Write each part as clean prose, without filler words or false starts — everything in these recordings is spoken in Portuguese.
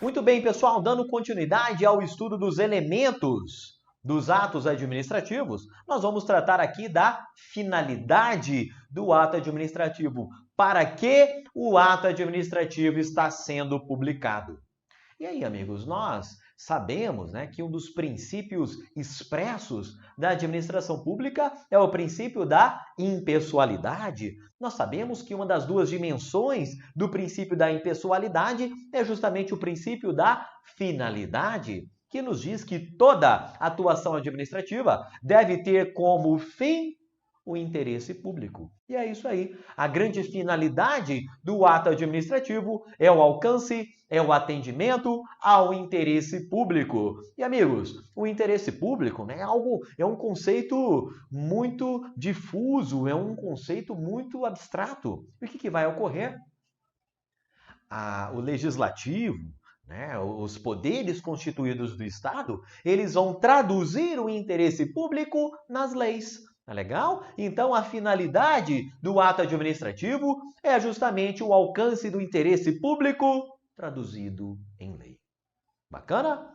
Muito bem, pessoal, dando continuidade ao estudo dos elementos dos atos administrativos, nós vamos tratar aqui da finalidade do ato administrativo. Para que o ato administrativo está sendo publicado? E aí, amigos, nós sabemos, que um dos princípios expressos da administração pública é o princípio da impessoalidade. Nós sabemos que uma das duas dimensões do princípio da impessoalidade é justamente o princípio da finalidade, que nos diz que toda atuação administrativa deve ter como fim o interesse público. E é isso aí. A grande finalidade do ato administrativo é o alcance, é o atendimento ao interesse público. E, amigos, o interesse público é um conceito muito difuso, é um conceito muito abstrato. E o que vai ocorrer? O legislativo, os poderes constituídos do Estado, eles vão traduzir o interesse público nas leis. Tá legal? Então, a finalidade do ato administrativo é justamente o alcance do interesse público traduzido em lei. Bacana?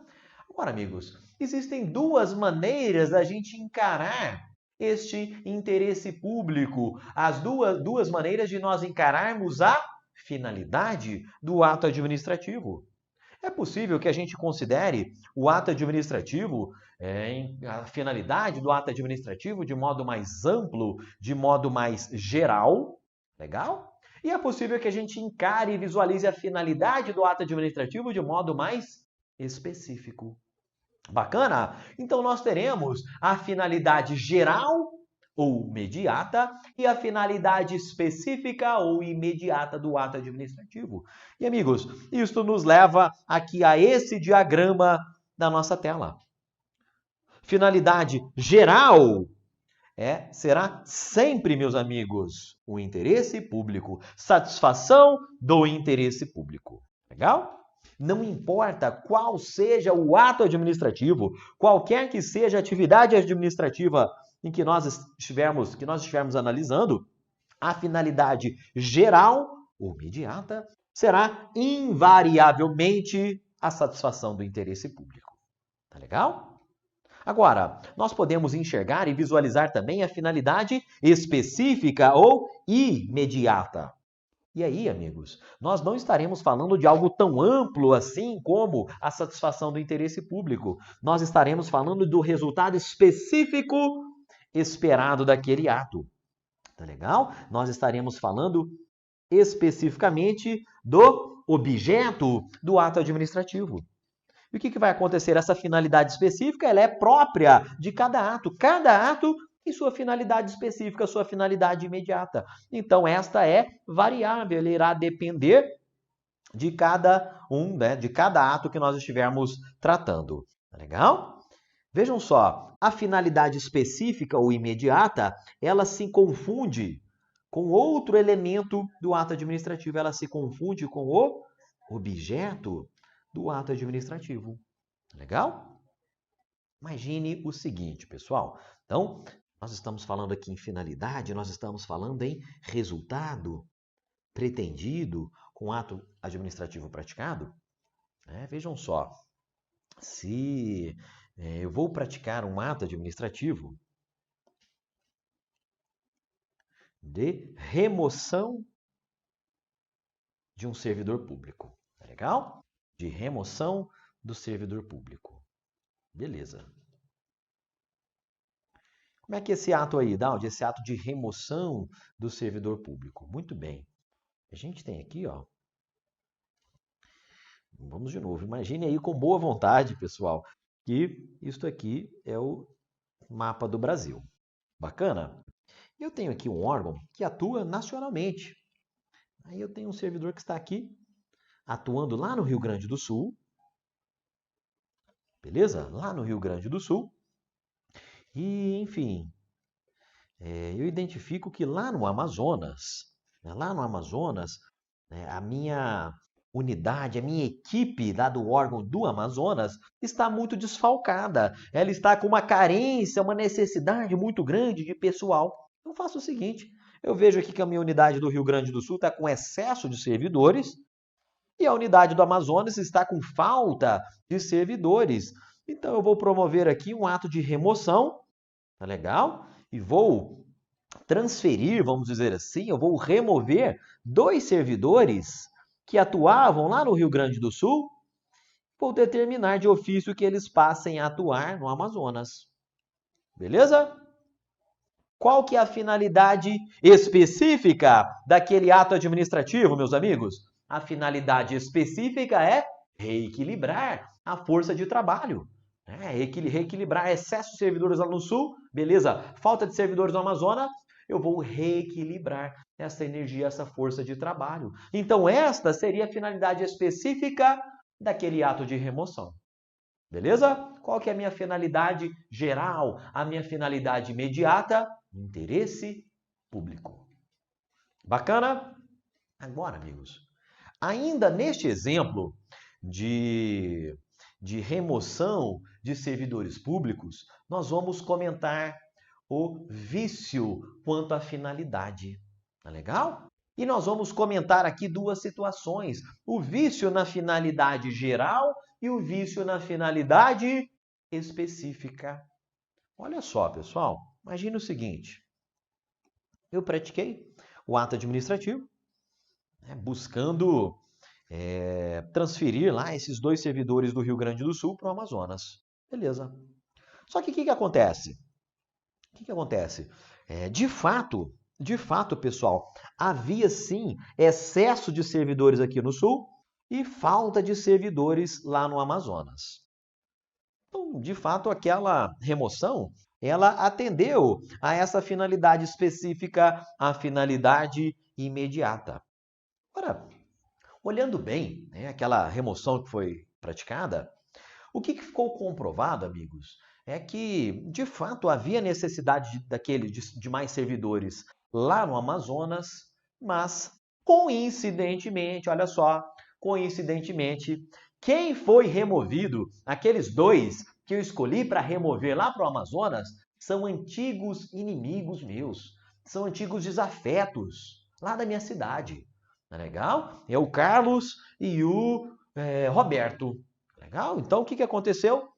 Agora, amigos, existem duas maneiras da gente encarar este interesse público. As duas maneiras de nós encararmos a finalidade do ato administrativo. É possível que a gente considere o ato administrativo, a finalidade do ato administrativo de modo mais amplo, de modo mais geral, legal? E é possível que a gente encare e visualize a finalidade do ato administrativo de modo mais específico. Bacana? Então nós teremos a finalidade geral ou imediata e a finalidade específica ou imediata do ato administrativo. E, amigos, isto nos leva aqui a esse diagrama da nossa tela. Finalidade geral será sempre, meus amigos, o interesse público, satisfação do interesse público. Legal? Não importa qual seja o ato administrativo, qualquer que seja a atividade administrativa em que nós estivermos analisando, a finalidade geral ou imediata será invariavelmente a satisfação do interesse público. Tá legal? Agora, nós podemos enxergar e visualizar também a finalidade específica ou imediata. E aí, amigos, nós não estaremos falando de algo tão amplo assim como a satisfação do interesse público. Nós estaremos falando do resultado específico esperado daquele ato. Tá legal? Nós estaremos falando especificamente do objeto do ato administrativo. E o que vai acontecer? Essa finalidade específica ela é própria de cada ato. Cada ato e sua finalidade específica, sua finalidade imediata. Então, esta é variável, ela irá depender de cada de cada ato que nós estivermos tratando. Tá legal? Vejam só, a finalidade específica ou imediata, ela se confunde com outro elemento do ato administrativo, ela se confunde com o objeto do ato administrativo. Legal? Imagine o seguinte, pessoal. Então, nós estamos falando aqui em finalidade, nós estamos falando em resultado pretendido com o ato administrativo praticado. Vejam só, se eu vou praticar um ato administrativo de remoção de um servidor público. Tá legal? De remoção do servidor público. Beleza. Como é que é esse ato aí, Daudi? Esse ato de remoção do servidor público. Muito bem. A gente tem aqui, ó. Vamos de novo. Imagine aí com boa vontade, pessoal, que isto aqui é o mapa do Brasil. Bacana? Eu tenho aqui um órgão que atua nacionalmente. Aí eu tenho um servidor que está aqui, atuando lá no Rio Grande do Sul. Beleza? Lá no Rio Grande do Sul. E, enfim, eu identifico que lá no Amazonas, a minha unidade, a minha equipe lá do órgão do Amazonas está muito desfalcada. Ela está com uma carência, uma necessidade muito grande de pessoal. Eu faço o seguinte, eu vejo aqui que a minha unidade do Rio Grande do Sul está com excesso de servidores e a unidade do Amazonas está com falta de servidores. Então, eu vou promover aqui um ato de remoção, tá legal? E vou transferir, vamos dizer assim, eu vou remover 2 servidores que atuavam lá no Rio Grande do Sul, vou determinar de ofício que eles passem a atuar no Amazonas. Beleza? Qual que é a finalidade específica daquele ato administrativo, meus amigos? A finalidade específica é reequilibrar a força de trabalho. Reequilibrar excesso de servidores lá no Sul, beleza? Falta de servidores no Amazonas, eu vou reequilibrar essa energia, essa força de trabalho. Então, esta seria a finalidade específica daquele ato de remoção. Beleza? Qual que é a minha finalidade geral? A minha finalidade imediata? Interesse público. Bacana? Agora, amigos, ainda neste exemplo de remoção de servidores públicos, nós vamos comentar o vício quanto à finalidade. Tá legal? E nós vamos comentar aqui 2 situações. O vício na finalidade geral e o vício na finalidade específica. Olha só, pessoal. Imagina o seguinte. Eu pratiquei o ato administrativo, buscando transferir lá esses 2 servidores do Rio Grande do Sul para o Amazonas. Beleza. Só que o que acontece? O que acontece? De fato, pessoal, havia sim excesso de servidores aqui no Sul e falta de servidores lá no Amazonas. Então, de fato, aquela remoção, ela atendeu a essa finalidade específica, a finalidade imediata. Agora, olhando bem, aquela remoção que foi praticada, o que ficou comprovado, amigos, é que, de fato, havia necessidade de mais servidores lá no Amazonas, mas, coincidentemente, olha só, coincidentemente, quem foi removido, aqueles 2 que eu escolhi para remover lá para o Amazonas, são antigos inimigos meus, são antigos desafetos lá da minha cidade. Tá legal? É o Carlos e o Roberto. Legal? Então, o que aconteceu?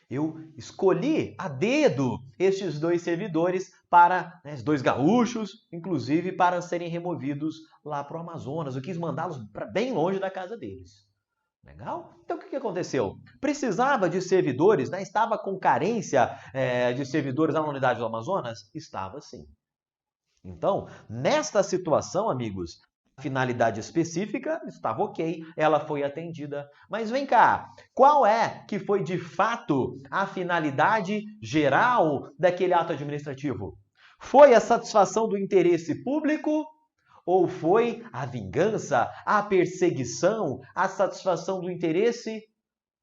Eu escolhi a dedo estes 2 servidores para, os 2 gaúchos, inclusive, para serem removidos lá para o Amazonas. Eu quis mandá-los para bem longe da casa deles. Legal? Então, o que aconteceu? Precisava de servidores, estava com carência de servidores na unidade do Amazonas? Estava sim. Então, nesta situação, amigos, a finalidade específica estava ok, ela foi atendida. Mas vem cá, qual é que foi de fato a finalidade geral daquele ato administrativo? Foi a satisfação do interesse público ou foi a vingança, a perseguição, a satisfação do interesse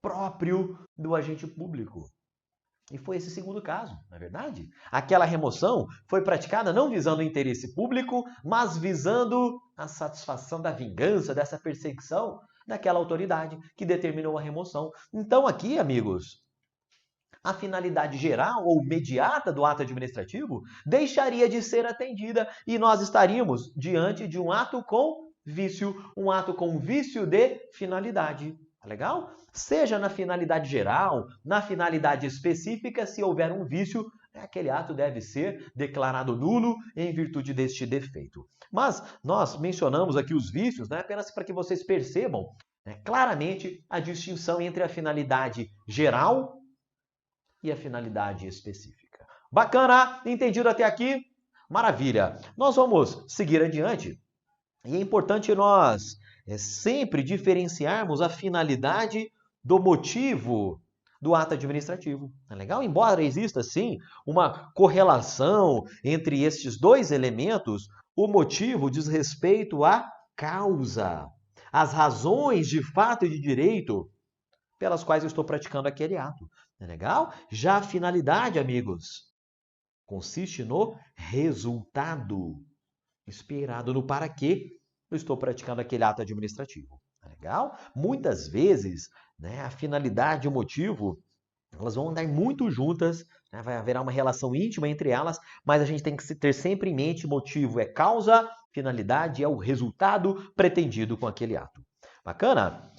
próprio do agente público? E foi esse segundo caso, não é verdade? Aquela remoção foi praticada não visando o interesse público, mas visando a satisfação da vingança, dessa perseguição daquela autoridade que determinou a remoção. Então aqui, amigos, a finalidade geral ou imediata do ato administrativo deixaria de ser atendida e nós estaríamos diante de um ato com vício, um ato com vício de finalidade. Tá legal? Seja na finalidade geral, na finalidade específica, se houver um vício, aquele ato deve ser declarado nulo em virtude deste defeito. Mas nós mencionamos aqui os vícios, apenas para que vocês percebam claramente a distinção entre a finalidade geral e a finalidade específica. Bacana? Entendido até aqui? Maravilha! Nós vamos seguir adiante e é importante nós sempre diferenciarmos a finalidade do motivo do ato administrativo. É legal? Embora exista, sim, uma correlação entre estes 2 elementos, o motivo diz respeito à causa, às razões de fato e de direito pelas quais eu estou praticando aquele ato. É legal? Já a finalidade, amigos, consiste no resultado esperado, no para quê eu estou praticando aquele ato administrativo. Tá legal? Muitas vezes, a finalidade e o motivo, elas vão andar muito juntas, vai haver uma relação íntima entre elas, mas a gente tem que ter sempre em mente: motivo é causa, finalidade é o resultado pretendido com aquele ato. Bacana?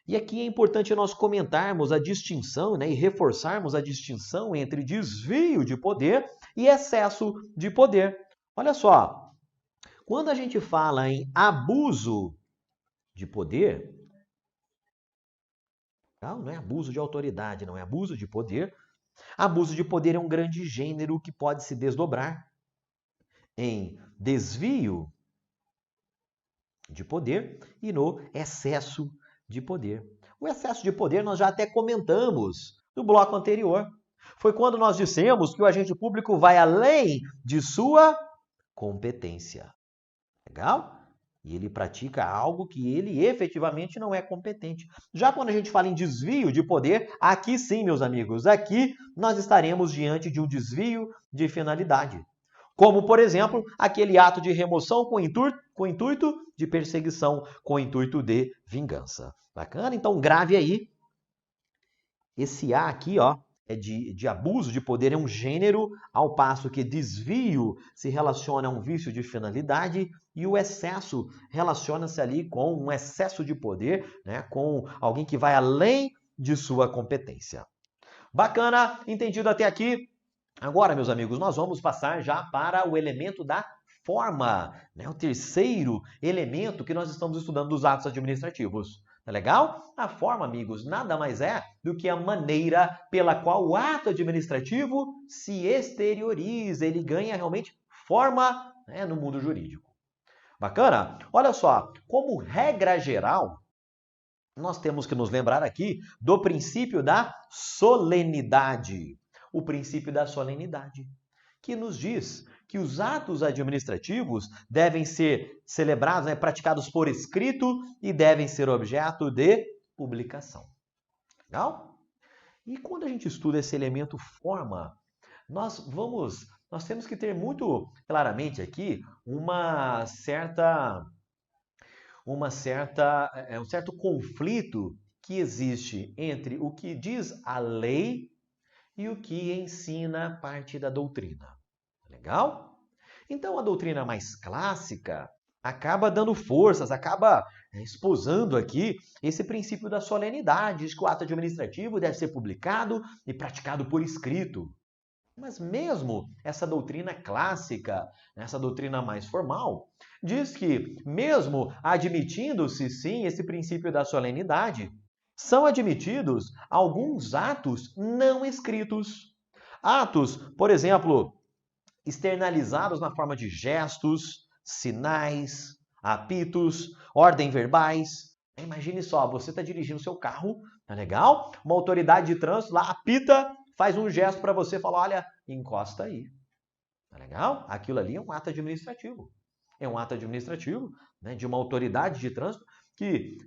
E aqui é importante nós comentarmos a distinção, né, e reforçarmos a distinção entre desvio de poder e excesso de poder. Olha só, quando a gente fala em abuso de poder, não é abuso de autoridade, não é abuso de poder. Abuso de poder é um grande gênero que pode se desdobrar em desvio de poder e no excesso de poder. O excesso de poder nós já até comentamos no bloco anterior. Foi quando nós dissemos que o agente público vai além de sua competência. Legal? E ele pratica algo que ele efetivamente não é competente. Já quando a gente fala em desvio de poder, aqui sim, meus amigos, aqui nós estaremos diante de um desvio de finalidade. Como, por exemplo, aquele ato de remoção com intuito de perseguição, com intuito de vingança. Bacana? Então, grave aí. Esse A aqui, ó, é de abuso de poder, é um gênero, ao passo que desvio se relaciona a um vício de finalidade e o excesso relaciona-se ali com um excesso de poder, né, com alguém que vai além de sua competência. Bacana? Entendido até aqui? Agora, meus amigos, nós vamos passar já para o elemento da forma, né? O terceiro elemento que nós estamos estudando dos atos administrativos. Tá legal? A forma, amigos, nada mais é do que a maneira pela qual o ato administrativo se exterioriza, ele ganha realmente forma, né, no mundo jurídico. Bacana? Olha só, como regra geral, nós temos que nos lembrar aqui do princípio da solenidade. O princípio da solenidade, que nos diz que os atos administrativos devem ser celebrados, né, praticados por escrito e devem ser objeto de publicação. Legal? E quando a gente estuda esse elemento forma, nós temos que ter muito claramente aqui um certo conflito que existe entre o que diz a lei e o que ensina parte da doutrina. Legal? Então, a doutrina mais clássica acaba dando forças, acaba esposando aqui esse princípio da solenidade, de que o ato administrativo deve ser publicado e praticado por escrito. Mas mesmo essa doutrina clássica, essa doutrina mais formal, diz que mesmo admitindo-se sim esse princípio da solenidade, são admitidos alguns atos não escritos. Atos, por exemplo, externalizados na forma de gestos, sinais, apitos, ordem verbais. Imagine só, você está dirigindo seu carro, tá legal? Uma autoridade de trânsito lá apita, faz um gesto para você, fala, olha, encosta aí. Tá legal? Aquilo ali é um ato administrativo. É um ato administrativo, né, de uma autoridade de trânsito que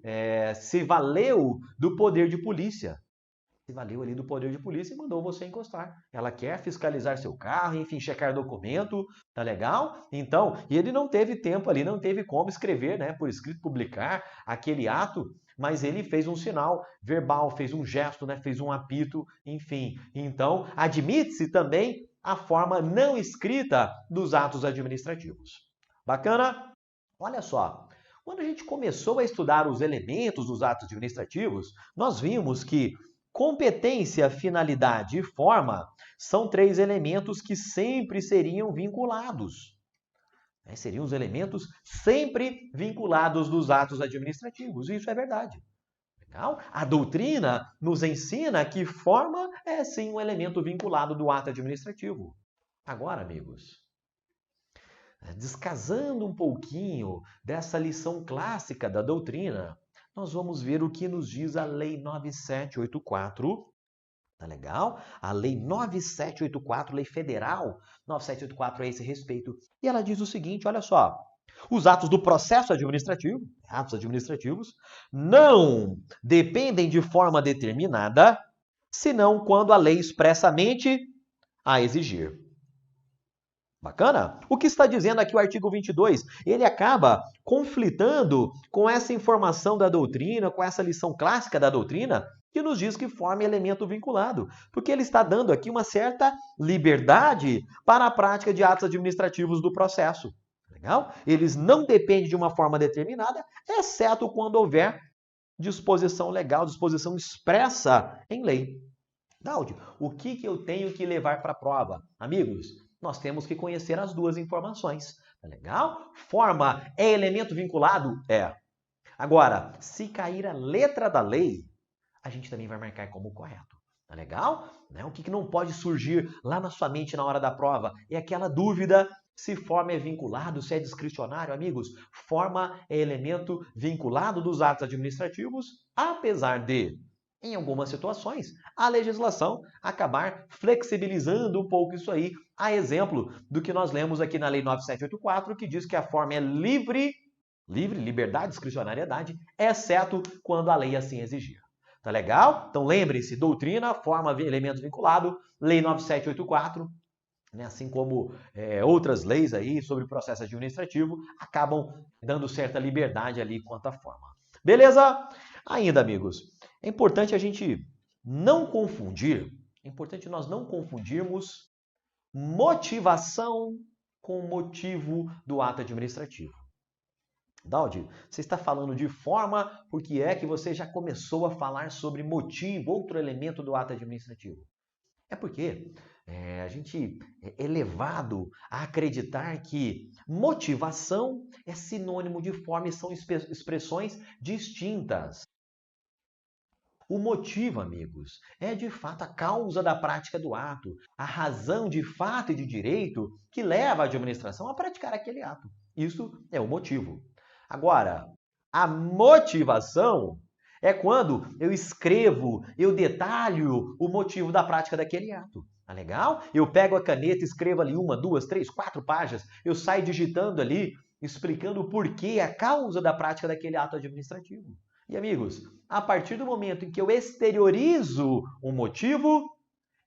se valeu do poder de polícia. Se valeu ali do poder de polícia e mandou você encostar. Ela quer fiscalizar seu carro, enfim, checar documento, tá legal? Então, e ele não teve tempo ali, não teve como escrever, né, por escrito, publicar aquele ato, mas ele fez um sinal verbal, fez um gesto, né, fez um apito, enfim. Então, admite-se também a forma não escrita dos atos administrativos. Bacana? Olha só, quando a gente começou a estudar os elementos dos atos administrativos, nós vimos que competência, finalidade e forma são três elementos que sempre seriam vinculados. Seriam os elementos sempre vinculados dos atos administrativos. Isso é verdade. Legal? A doutrina nos ensina que forma é sim um elemento vinculado do ato administrativo. Agora, amigos, descasando um pouquinho dessa lição clássica da doutrina, nós vamos ver o que nos diz a Lei 9784. Tá legal? A Lei 9784, Lei Federal 9784 a esse respeito. E ela diz o seguinte, olha só. Os atos do processo administrativo, atos administrativos, não dependem de forma determinada, senão quando a lei expressamente a exigir. Bacana? O que está dizendo aqui o artigo 22? Ele acaba conflitando com essa informação da doutrina, com essa lição clássica da doutrina, que nos diz que forma elemento vinculado. Porque ele está dando aqui uma certa liberdade para a prática de atos administrativos do processo. Legal? Eles não dependem de uma forma determinada, exceto quando houver disposição legal, disposição expressa em lei. Dáudio, o que eu tenho que levar para a prova? Amigos, nós temos que conhecer as duas informações. Tá legal? Forma é elemento vinculado? É. Agora, se cair a letra da lei, a gente também vai marcar como correto. Tá legal? Né? O que não pode surgir lá na sua mente na hora da prova? É aquela dúvida se forma é vinculado, se é discricionário. Amigos, forma é elemento vinculado dos atos administrativos, apesar de, em algumas situações, a legislação acabar flexibilizando um pouco isso aí. A exemplo do que nós lemos aqui na Lei 9784, que diz que a forma é livre, liberdade, discricionariedade, exceto quando a lei assim exigir. Tá legal? Então lembre-se, doutrina, forma, elemento vinculado, Lei 9784, né, assim como outras leis aí sobre processo administrativo, acabam dando certa liberdade ali quanto à forma. Beleza? Ainda, amigos, é importante a gente não confundir, é importante nós não confundirmos motivação com motivo do ato administrativo. Daldi, você está falando de forma porque é que você já começou a falar sobre motivo, outro elemento do ato administrativo. É porque a gente é levado a acreditar que motivação é sinônimo de forma e são expressões distintas. O motivo, amigos, é de fato a causa da prática do ato, a razão de fato e de direito que leva a administração a praticar aquele ato. Isso é o motivo. Agora, a motivação é quando eu escrevo, eu detalho o motivo da prática daquele ato. Tá legal? Eu pego a caneta, escrevo ali 1, 2, 3, 4 páginas, eu saio digitando ali, explicando o porquê, a causa da prática daquele ato administrativo. E amigos, a partir do momento em que eu exteriorizo um motivo,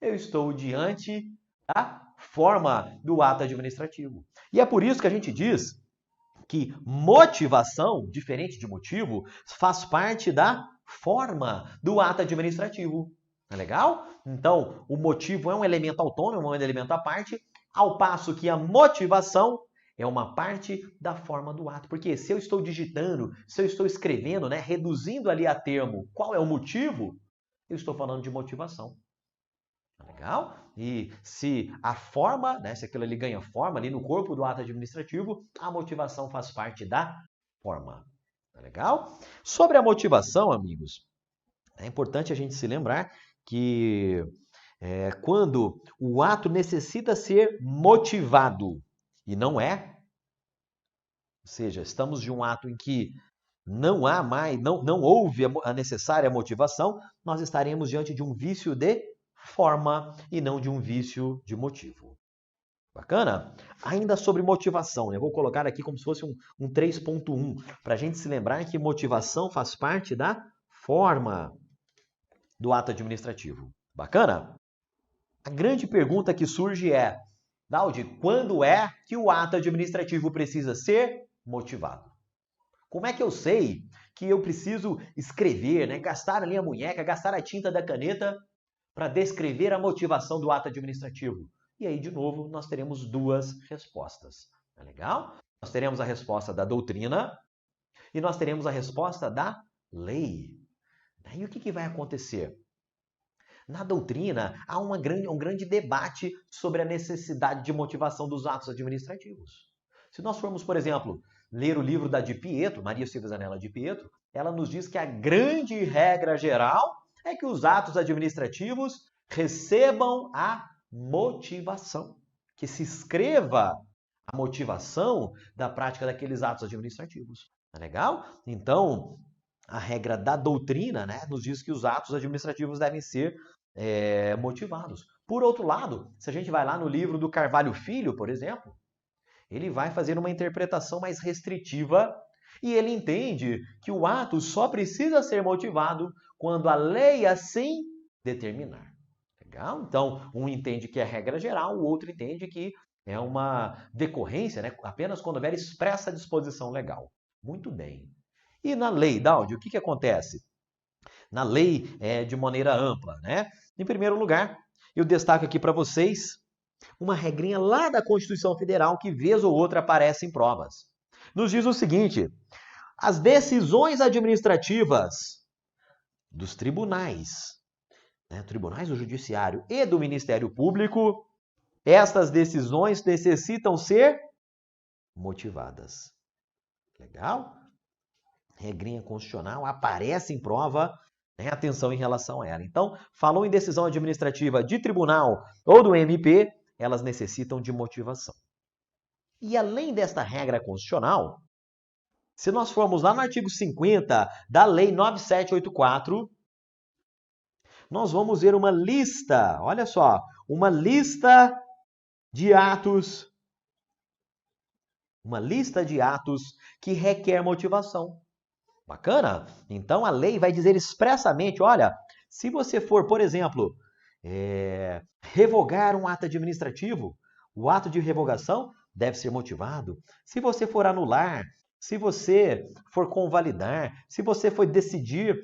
eu estou diante da forma do ato administrativo. E é por isso que a gente diz que motivação, diferente de motivo, faz parte da forma do ato administrativo. Tá legal? Então, o motivo é um elemento autônomo, é um elemento à parte, ao passo que a motivação é uma parte da forma do ato. Porque se eu estou digitando, se eu estou escrevendo, né, reduzindo ali a termo qual é o motivo, eu estou falando de motivação. Legal? E se a forma, né, se aquilo ali ganha forma ali no corpo do ato administrativo, a motivação faz parte da forma. Tá legal? Sobre a motivação, amigos, é importante a gente se lembrar que quando o ato necessita ser motivado e não é, ou seja, estamos de um ato em que não há mais, não houve a necessária motivação, nós estaremos diante de um vício de forma e não de um vício de motivo. Bacana? Ainda sobre motivação, né? Eu vou colocar aqui como se fosse um 3.1, para a gente se lembrar que motivação faz parte da forma do ato administrativo. Bacana? A grande pergunta que surge é, Daldi, quando é que o ato administrativo precisa ser motivado? Como é que eu sei que eu preciso escrever, né? Gastar ali a munheca, gastar a tinta da caneta para descrever a motivação do ato administrativo? E aí, de novo, nós teremos duas respostas. Tá legal? Nós teremos a resposta da doutrina e nós teremos a resposta da lei. E o que vai acontecer? Na doutrina, há um grande debate sobre a necessidade de motivação dos atos administrativos. Se nós formos, por exemplo, ler o livro da Di Pietro, Maria Silvia Zanella Di Pietro, ela nos diz que a grande regra geral é que os atos administrativos recebam a motivação, que se escreva a motivação da prática daqueles atos administrativos. Tá legal? Então, a regra da doutrina, né, nos diz que os atos administrativos devem ser motivados. Por outro lado, se a gente vai lá no livro do Carvalho Filho, por exemplo, ele vai fazer uma interpretação mais restritiva e ele entende que o ato só precisa ser motivado quando a lei assim determinar. Legal? Então, um entende que é regra geral, o outro entende que é uma decorrência, né, apenas quando houver expressa disposição legal. Muito bem. E na lei, Daldi, o que acontece? Na lei, de maneira ampla, né? Em primeiro lugar, eu destaco aqui para vocês Uma regrinha lá da Constituição Federal que vez ou outra aparece em provas. Nos diz o seguinte: as decisões administrativas dos tribunais, tribunais do Judiciário e do Ministério Público, estas decisões necessitam ser motivadas. Legal? Regrinha constitucional aparece em prova, atenção em relação a ela. Então, falou em decisão administrativa de tribunal ou do MP, elas necessitam de motivação. E além desta regra constitucional, se nós formos lá no artigo 50 da Lei 9784, nós vamos ver uma lista, olha só, uma lista de atos que requer motivação. Bacana? Então a lei vai dizer expressamente, olha, se você for, por exemplo, revogar um ato administrativo, o ato de revogação deve ser motivado. Se você for anular, se você for convalidar, se você for decidir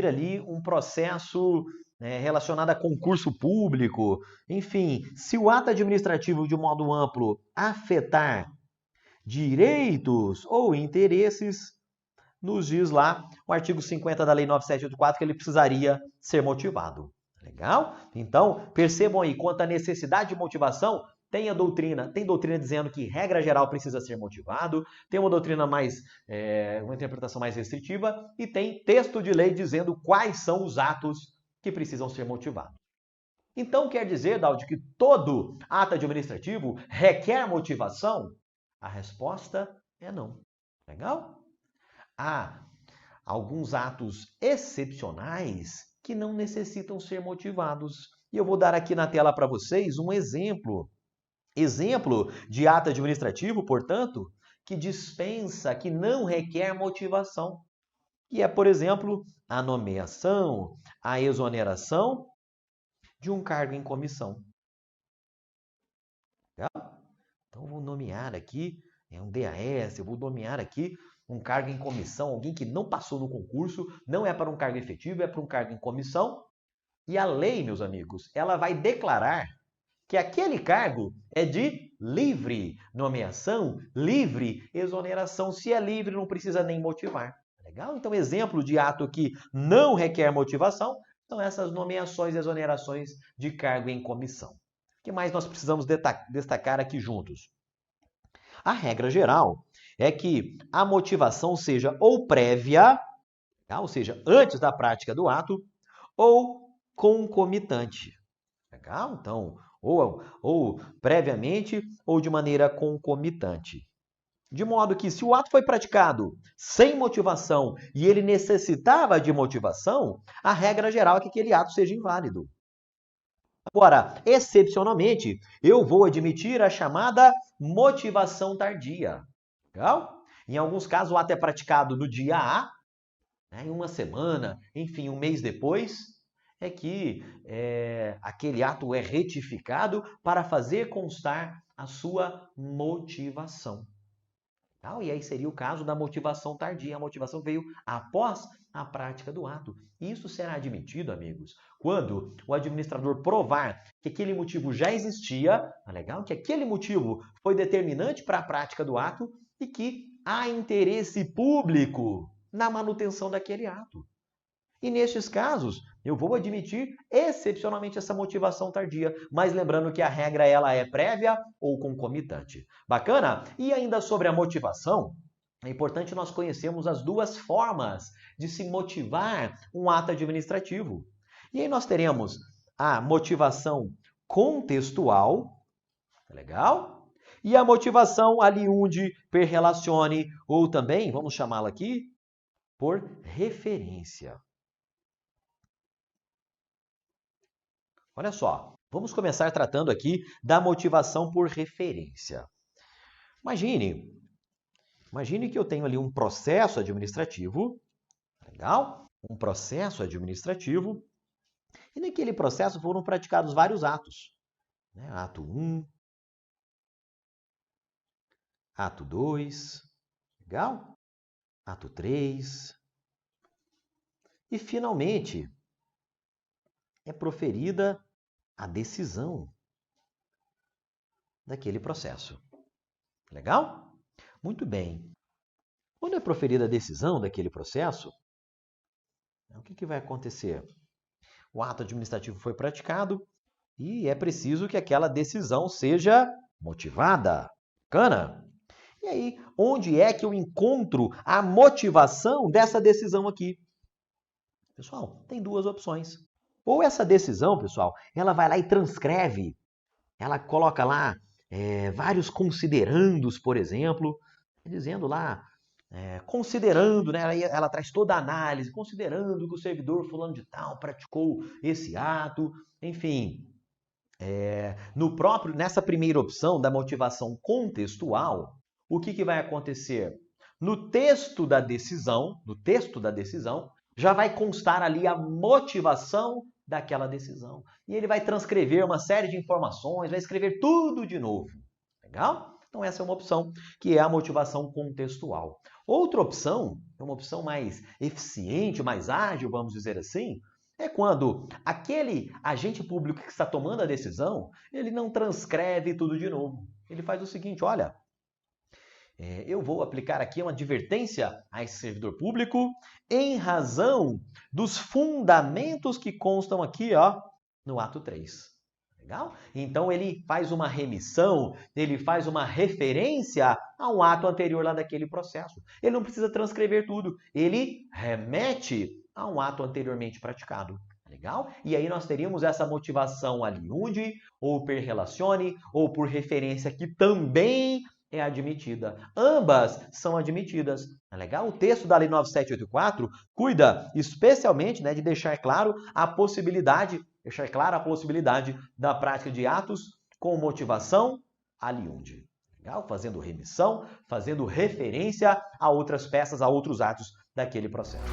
ali um processo relacionado a concurso público, enfim, se o ato administrativo de modo amplo afetar direitos ou interesses, nos diz lá o artigo 50 da Lei 9784 que ele precisaria ser motivado. Legal? Então, percebam aí, quanto à necessidade de motivação, tem doutrina dizendo que regra geral precisa ser motivado, tem uma doutrina uma interpretação mais restritiva e tem texto de lei dizendo quais são os atos que precisam ser motivados. Então, quer dizer, Daldi, que todo ato administrativo requer motivação? A resposta é não. Legal? Há alguns atos excepcionais que não necessitam ser motivados. E eu vou dar aqui na tela para vocês um exemplo. Exemplo de ato administrativo, portanto, que dispensa, que não requer motivação. Que é, por exemplo, a nomeação, a exoneração de um cargo em comissão. Legal? Então, eu vou nomear aqui um DAS, eu vou nomear aqui um cargo em comissão, alguém que não passou no concurso, não é para um cargo efetivo, é para um cargo em comissão. E a lei, meus amigos, ela vai declarar que aquele cargo é de livre nomeação, livre exoneração. Se é livre, não precisa nem motivar. Legal? Então, exemplo de ato que não requer motivação são essas nomeações e exonerações de cargo em comissão. O que mais nós precisamos destacar aqui juntos? A regra geral é que a motivação seja ou prévia, ou seja, antes da prática do ato, ou concomitante. Legal? Então, ou previamente ou de maneira concomitante. De modo que, se o ato foi praticado sem motivação e ele necessitava de motivação, a regra geral é que aquele ato seja inválido. Agora, excepcionalmente, eu vou admitir a chamada motivação tardia. Legal? Em alguns casos, o ato é praticado no dia A, em uma semana, enfim, um mês depois, é que aquele ato é retificado para fazer constar a sua motivação. E aí seria o caso da motivação tardia. A motivação veio após a prática do ato. Isso será admitido, amigos, quando o administrador provar que aquele motivo já existia, legal? Que aquele motivo foi determinante para a prática do ato e que há interesse público na manutenção daquele ato. E nestes casos, eu vou admitir excepcionalmente essa motivação tardia, mas lembrando que a regra ela é prévia ou concomitante. Bacana? E ainda sobre a motivação, é importante nós conhecermos as duas formas de se motivar um ato administrativo. E aí nós teremos a motivação contextual, legal? E a motivação aliunde per relatione, ou também, vamos chamá-la aqui, por referência. Olha só, vamos começar tratando aqui da motivação por referência. Imagine que eu tenho ali um processo administrativo, legal? Um processo administrativo, e naquele processo foram praticados vários atos. Ato 1, ato 2, legal? Ato 3. E finalmente é proferida a decisão daquele processo. Legal? Muito bem. Quando é proferida a decisão daquele processo, o que vai acontecer? O ato administrativo foi praticado e é preciso que aquela decisão seja motivada. Bacana? E aí, onde é que eu encontro a motivação dessa decisão aqui? Pessoal, tem duas opções. Ou essa decisão, pessoal, ela vai lá e transcreve. Ela coloca lá vários considerandos, por exemplo, dizendo lá, considerando, né, ela traz toda a análise, considerando que o servidor fulano de tal praticou esse ato, enfim. Nessa primeira opção da motivação contextual, o que vai acontecer? No texto da decisão, já vai constar ali a motivação daquela decisão. E ele vai transcrever uma série de informações, vai escrever tudo de novo. Legal? Então essa é uma opção, que é a motivação contextual. Outra opção, é uma opção mais eficiente, mais ágil, vamos dizer assim, é quando aquele agente público que está tomando a decisão, ele não transcreve tudo de novo. Ele faz o seguinte, olha, eu vou aplicar aqui uma advertência a esse servidor público em razão dos fundamentos que constam aqui, ó, no ato 3. Legal? Então ele faz uma remissão, ele faz uma referência a um ato anterior lá daquele processo. Ele não precisa transcrever tudo, ele remete a um ato anteriormente praticado. Legal? E aí nós teríamos essa motivação aliunde, ou per relacione, ou por referência, que também é admitida. Ambas são admitidas. É legal? O texto da Lei 9784 cuida especialmente, né, de deixar clara a possibilidade da prática de atos com motivação aliunde. Legal? Fazendo remissão, fazendo referência a outras peças, a outros atos daquele processo.